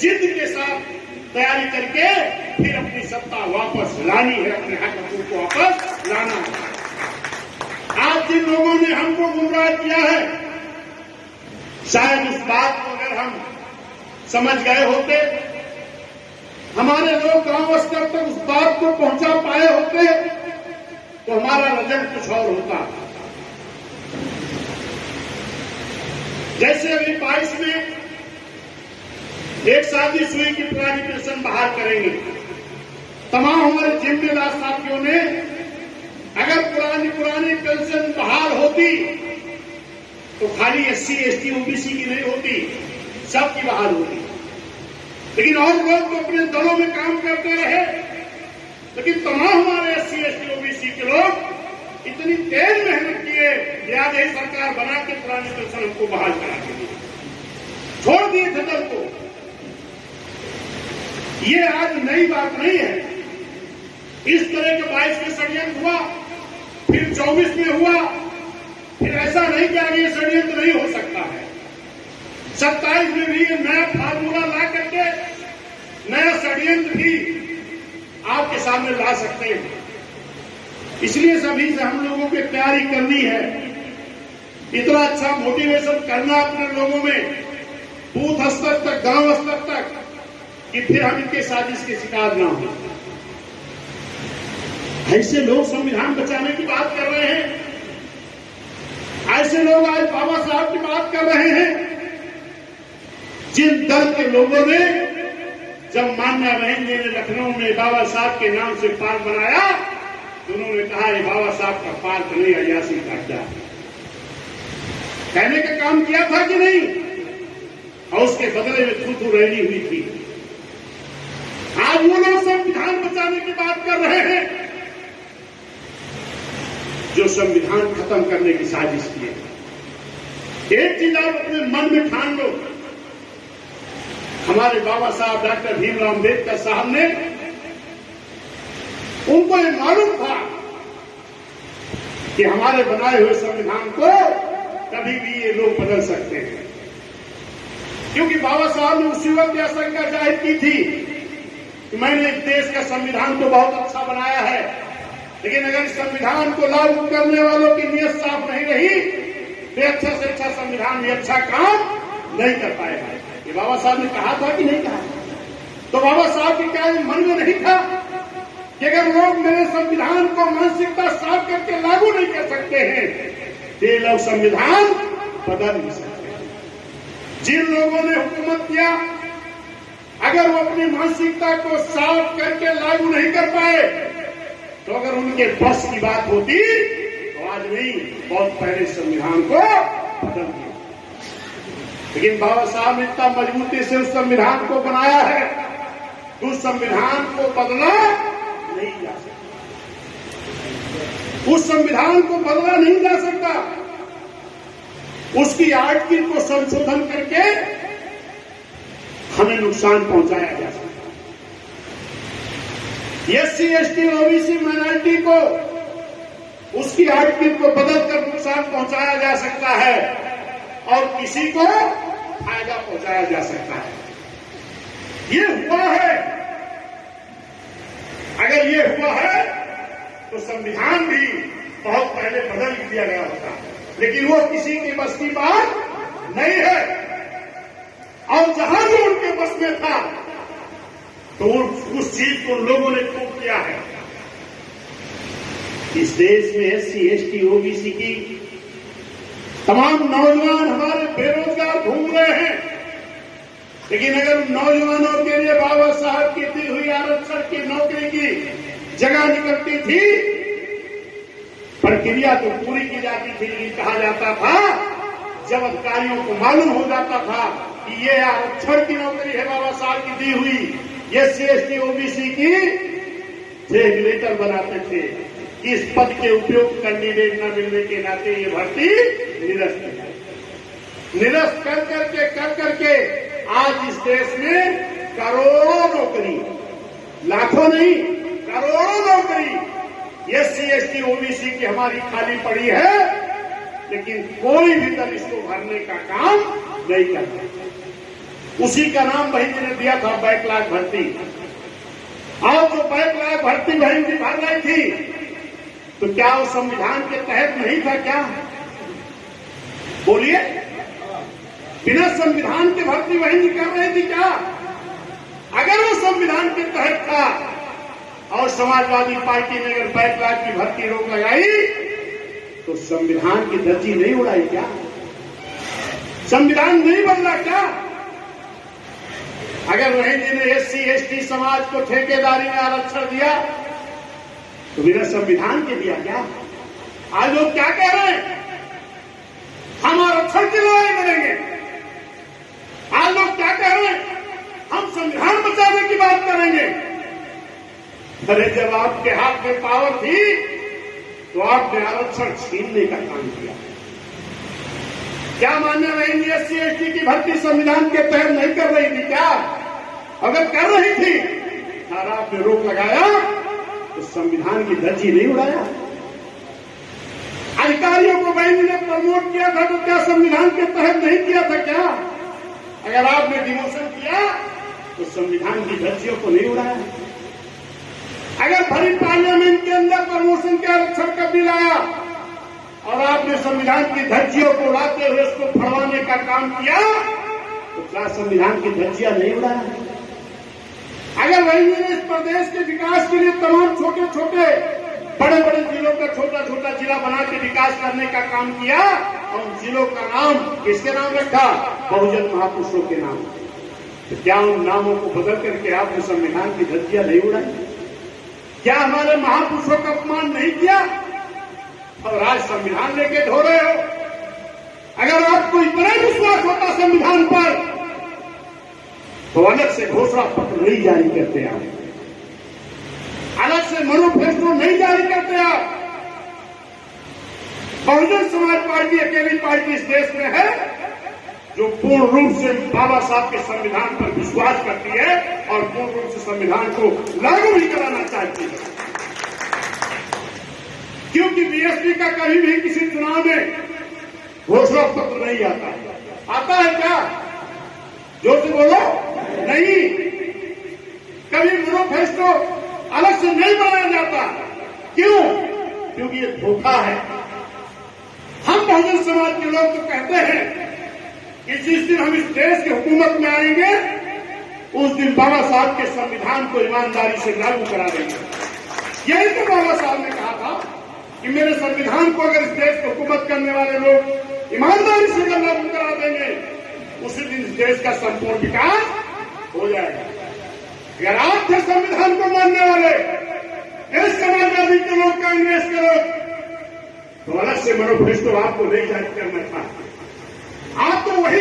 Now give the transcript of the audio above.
जिद के साथ तैयारी करके फिर अपनी सत्ता वापस लानी है, अपने हक को वापस लाना है। आज जिन लोगों ने हमको गुमराह किया है, शायद इस बात को अगर हम समझ गए होते, हमारे लोग गांव स्तर तक उस बात को पहुंचा पाए होते, तो हमारा रिजल्ट कुछ और होता। जैसे अभी 22 में एक साजिश हुई कि पुरानी पेंशन बहाल करेंगे। तमाम हमारे जिम्मेदार साथियों ने, अगर पुरानी पेंशन बहाल होती तो खाली SC, ST, OBC की नहीं होती, सबकी बहाल होती। लेकिन और लोग तो अपने दलों में काम करते रहे, लेकिन तमाम हमारे SC, ST, OBC के लोग इतनी तेज मेहनत किए, याद है सरकार बना के पुरानी पेंशन हमको बहाल करा के दी, छोड़ दिए थे दल को। ये आज नई बात नहीं है। इस तरह के 22 में षड्यंत्र हुआ, फिर 24 में हुआ, फिर ऐसा नहीं कि आगे ये षड्यंत्र नहीं हो सकता है। 27 में भी नया फार्मूला ला करके नया षड्यंत्र भी आपके सामने ला सकते हैं। इसलिए सभी से हम लोगों की तैयारी करनी है, इतना अच्छा मोटिवेशन करना अपने लोगों में, बूथ स्तर तक, गांव स्तर तक, कि फिर हम इनके साजिश के शिकार ना हो। ऐसे लोग संविधान बचाने की बात कर रहे हैं, ऐसे लोग आज बाबा साहब की बात कर रहे हैं। जिन दल के लोगों ने जब मान्या बहन जी ने लखनऊ में बाबा साहब के नाम से पार्क बनाया, तो उन्होंने कहा ये बाबा साहब का पार्क नहीं, अयासी का अड्डा। कहने का काम किया था कि नहीं? और उसके बदले में थू रैली हुई थी। आज वो लोग संविधान बचाने की बात कर रहे हैं जो संविधान खत्म करने की साजिश की है। एक चीज आप अपने मन में ठान लो, हमारे बाबा साहब डॉक्टर भीमराव अम्बेडकर साहब ने, उनको ये मालूम था कि हमारे बनाए हुए संविधान को कभी भी ये लोग बदल सकते हैं, क्योंकि बाबा साहब ने उसी वक्त यह आशंका जाहिर की थी कि मैंने इस देश का संविधान तो बहुत अच्छा बनाया है, लेकिन अगर इस संविधान को लागू करने वालों की नीयत साफ नहीं रही तो अच्छा से अच्छा संविधान भी अच्छा काम नहीं कर पाएगा। ये बाबा साहब ने कहा था कि नहीं कहा? तो बाबा साहब के क्या मन में नहीं था कि अगर लोग मेरे संविधान को मानसिकता साफ करके लागू नहीं कर सकते हैं, ये लोग संविधान बदल नहीं सकते। जिन लोगों ने हुकूमत किया, अगर वो अपनी मानसिकता को साफ करके लागू नहीं कर पाए, तो अगर उनके बस की बात होती तो आज नहीं, बहुत पहले संविधान को बदल दिया। लेकिन बाबा साहब ने इतना मजबूती से उस संविधान को बनाया है, उस संविधान को बदला नहीं जा सकता, उस संविधान को बदला नहीं जा सकता। उसकी आर्टिकल को संशोधन करके हमें नुकसान पहुंचाया जा सकता है। SC, ST, OBC माइनॉरिटी को उसकी आर्टिकल को बदलकर नुकसान पहुंचाया जा सकता है और किसी को फायदा पहुंचाया जा सकता है। ये हुआ है। अगर ये हुआ है तो संविधान भी बहुत पहले बदल दिया गया होता, लेकिन वो किसी की बस की बात नहीं है। और जहां जो उनके बस में था तो उस चीज को लोगों ने खूब किया है। इस देश में SC, ST, OBC की तमाम नौजवान हमारे बेरोजगार घूम रहे हैं, लेकिन अगर उन नौजवानों के लिए बाबा साहब की दी हुई आरक्षण की नौकरी की जगह निकलती थी, प्रक्रिया तो पूरी की जाती थी, लेकिन कहा जाता था, जब अधिकारियों को मालूम हो जाता था कि ये आरक्षण की नौकरी है बाबा साहब की दी हुई, SC, ST, OBC की, रेगुलेटर बनाते थे कि इस पद के उपयोग कैंडिडेट न मिलने के नाते ये भर्ती निरस्त कर करके आज इस देश में करोड़ों नौकरी, लाखों नहीं करोड़ों नौकरी SC, ST, OBC की हमारी खाली पड़ी है, लेकिन कोई भी दल इसको भरने का काम नहीं करता। उसी का नाम बहन जी ने दिया था बैकलॉग भर्ती। और जो बैकलॉग भर्ती बहन जी भर रही थी, तो क्या वो संविधान के तहत नहीं था क्या? बोलिए, बिना संविधान के भर्ती बहन जी कर रही थी क्या? अगर वो संविधान के तहत था और समाजवादी पार्टी ने अगर बैकलॉग की भर्ती रोक लगाई, तो संविधान की धज्जी नहीं उड़ाई क्या? संविधान नहीं बदला क्या? अगर बहन जी ने SC ST समाज को ठेकेदारी में आरक्षण दिया, तो बिना संविधान के दिया क्या? आज लोग क्या कह रहे हैं? हम आरक्षण की लड़ाई लड़ेंगे। आज लोग क्या कह रहे हैं? हम संविधान बचाने की बात करेंगे। अरे जब आपके हाथ में पावर थी, तो आपने आरक्षण छीनने का काम किया। क्या मान्य रहेंगे? SC ST की भर्ती संविधान के तहत नहीं कर रही थी क्या? अगर कर रही थी और आपने रोक लगाया, तो संविधान की धज्जी नहीं उड़ाया। अधिकारियों को बहन ने प्रमोट किया था, तो क्या संविधान के तहत नहीं किया था क्या? अगर आपने डिमोशन किया, तो संविधान की धज्जियों को नहीं उड़ाया। अगर भरी पार्लियामेंट के अंदर प्रमोशन के आरक्षण का बिल आया और आपने संविधान की धज्जियों को उड़ाते हुए उसको फड़वाने का काम किया, तो क्या संविधान की धज्जियां नहीं उड़ाया? अगर वही ने इस प्रदेश के विकास के लिए तमाम छोटे छोटे बड़े बड़े जिलों का छोटा छोटा जिला बना के विकास करने का काम किया, और उन जिलों का नाम किसके नाम रखा? बहुजन महापुरुषों के नाम। तो क्या उन नामों को बदल करके आपने संविधान की धज्जियां नहीं उड़ाई? क्या हमारे महापुरुषों का अपमान नहीं किया? और आज संविधान लेके ढो रहे हो। अगर आपको इतना विश्वास होता संविधान पर, तो अलग से घोषणा पत्र नहीं जारी करते आप, अलग से मैनिफेस्टो नहीं जारी करते आप। बहुजन समाज पार्टी अकेली पार्टी इस देश में है जो पूर्ण रूप से बाबा साहब के संविधान पर विश्वास करती है और पूर्ण रूप से संविधान को लागू भी कराना चाहती है। क्योंकि बीएसपी का कभी भी किसी चुनाव में घोषणा पत्र नहीं आता है क्या? जोर से बोलो, नहीं। कभी मैनिफेस्टो अलग से नहीं बनाया जाता। क्यों? क्योंकि ये धोखा है। हम बहुजन समाज के लोग तो कहते हैं कि जिस दिन हम इस देश की हुकूमत में आएंगे, उस दिन बाबा साहब के संविधान को ईमानदारी से लागू करा देंगे। यही तो बाबा साहब ने कहा था कि मेरे संविधान को अगर इस देश की हुकूमत करने वाले लोग ईमानदारी से लागू करा देंगे, उसी दिन इस देश का संपूर्ण विकास हो जाएगा। अगर आप थे संविधान को मानने वाले, देश समाजवादी के लोग, कांग्रेस के लोग, तो अलग से मैनिफेस्टो आपको नहीं जारी करना था। आप तो वही